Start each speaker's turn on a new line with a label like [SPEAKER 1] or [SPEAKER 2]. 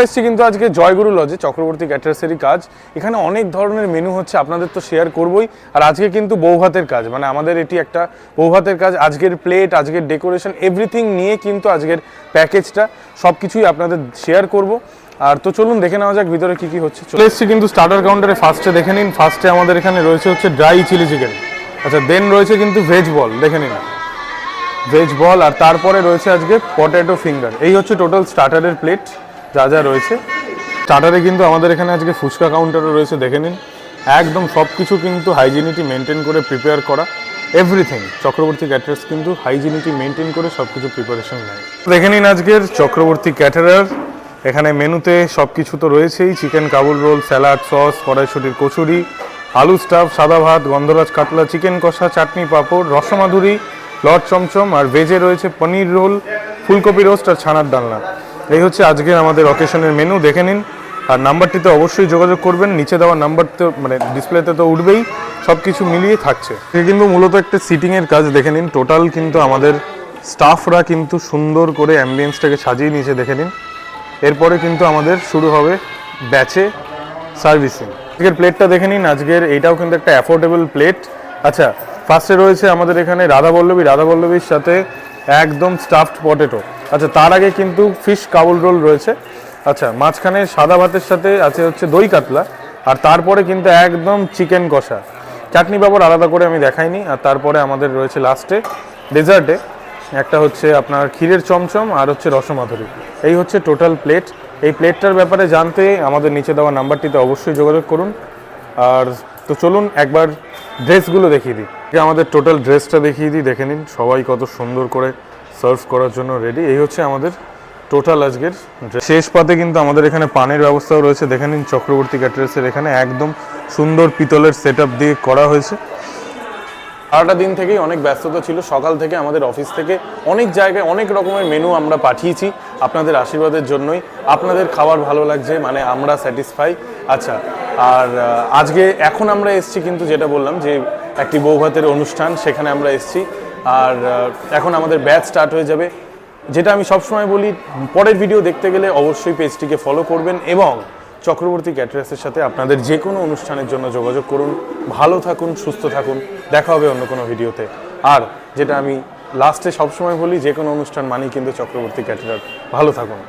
[SPEAKER 1] এসেছি কিন্তু আজকে জয়গুরু লজে চক্রবর্তী ক্যাটারার্সেরই কাজ। এখানে অনেক ধরনের মেনু হচ্ছে, আপনাদের তো শেয়ার করবই। আর আজকে কিন্তু বৌভাতের কাজ, মানে আমাদের এটি একটা বৌভাতের কাজ। আজকের প্লেট, আজকের ডেকোরেশন, এভরিথিং নিয়ে কিন্তু আজকের প্যাকেজটা সব কিছুই আপনাদের শেয়ার করব। আর তো চলুন দেখে নেওয়া যাক ভিতরে কি কি হচ্ছে। চলে এসেছি কিন্তু স্টার্টার কাউন্টারে। ফার্স্টে দেখে নিন, ফার্স্টে আমাদের এখানে রয়েছে হচ্ছে ড্রাই চিলি চিকেন। আচ্ছা, দেন রয়েছে কিন্তু ভেজ বল, দেখে নিন ভেজ বল। আর তারপরে রয়েছে আজকে পটেটো ফিঙ্গার। এই হচ্ছে টোটাল স্টার্টারের প্লেট যা যা রয়েছে। স্টার্টারে কিন্তু আমাদের এখানে আজকে ফুচকা কাউন্টারও রয়েছে, দেখে নিন। একদম সব কিছু কিন্তু হাইজিনিটি মেনটেন করে প্রিপেয়ার করা, এভরিথিং। চক্রবর্তী ক্যাটারার্স কিন্তু হাইজিনিটি মেনটেন করে সব কিছু প্রিপারেশন নেয়। দেখে নিন আজকের চক্রবর্তী ক্যাটারার। এখানে মেনুতে সব কিছু তো রয়েছেই, chicken Kabul roll, salad, sauce, কড়াইশুটির কচুরি, আলু স্টাফ, সাদা ভাত, গন্ধরাজ কাতলা, চিকেন কষা, চাটনি, পাঁপড়, রসমাধুরি, লট চমচম। আর ভেজে রয়েছে পনির রোল, ফুলকপি রোস্ট আর ছানার ডালনা। এই হচ্ছে আজকের আমাদের অকেশনের মেনু, দেখে নিন। আর নাম্বারটিতে অবশ্যই যোগাযোগ করবেন, নিচে দেওয়া নাম্বার তো মানে ডিসপ্লেতে তো উঠবেই, সব কিছু মিলিয়ে থাকছে। এটা কিন্তু মূলত একটা সিটিংয়ের কাজ, দেখে নিন। টোটাল কিন্তু আমাদের স্টাফরা কিন্তু সুন্দর করে অ্যাম্বিয়েন্সটাকে সাজিয়ে নিয়েছে, দেখে নিন। এরপরে কিন্তু আমাদের শুরু হবে ব্যাচে সার্ভিসিং। আজকের প্লেটটা দেখে নিন। আজকের এইটাও কিন্তু একটা অ্যাফোর্ডেবল প্লেট। আচ্ছা, ফার্স্টে রয়েছে আমাদের এখানে রাধাবল্লভীর সাথে একদম স্টাফড পটেটো। আচ্ছা, তার আগে কিন্তু ফিশ কাবুল রোল রয়েছে। আচ্ছা, মাঝখানে সাদা ভাতের সাথে আছে হচ্ছে দই কাতলা। আর তারপরে কিন্তু একদম চিকেন কষা, চাটনি পাঁপড় আলাদা করে আমি দেখাইনি। আর তারপরে আমাদের রয়েছে লাস্টে ডেজার্টে একটা হচ্ছে আপনার ক্ষীরের চমচম আর হচ্ছে রসমাধুরি। এই হচ্ছে টোটাল প্লেট। এই প্লেটটার ব্যাপারে জানতে আমাদের নিচে দেওয়া নাম্বারটিতে অবশ্যই যোগাযোগ করুন। আর তো চলুন একবার ড্রেসগুলো দেখিয়ে দিই। আমাদের টোটাল ড্রেসটা দেখিয়ে দিই, দেখে নিন। সবাই কত সুন্দর করে সার্ভ করার জন্য রেডি। এই হচ্ছে আমাদের টোটাল আজকের শেষ পাতে কিন্তু আমাদের এখানে পানের ব্যবস্থাও রয়েছে, দেখে নিন। চক্রবর্তী ক্যাটারার্সের এখানে একদম সুন্দর পিতলের সেট আপ দিয়ে করা হয়েছে। সারাটা দিন থেকেই অনেক ব্যস্ততা ছিল। সকাল থেকে আমাদের অফিস থেকে অনেক জায়গায় অনেক রকমের মেনু আমরা পাঠিয়েছি আপনাদের আশীর্বাদের জন্যই। আপনাদের খাবার ভালো লাগছে, মানে আমরা স্যাটিসফাই। আচ্ছা, আর আজকে এখন আমরা এসছি কিন্তু, যেটা বললাম যে একটি বৌভাতের অনুষ্ঠান, সেখানে আমরা এসছি। আর এখন আমাদের ব্যাচ স্টার্ট হয়ে যাবে। যেটা আমি সবসময় বলি, পরের ভিডিও দেখতে গেলে অবশ্যই পেজটিকে ফলো করবেন এবং চক্রবর্তী ক্যাটারার্সের সাথে আপনাদের যে কোনো অনুষ্ঠানের জন্য যোগাযোগ করুন। ভালো থাকুন, সুস্থ থাকুন, দেখা হবে অন্য কোনো ভিডিওতে। আর যেটা আমি লাস্টে সবসময় বলি, যে কোনো অনুষ্ঠান মানেই কিন্তু চক্রবর্তী ক্যাটারার। ভালো থাকুন।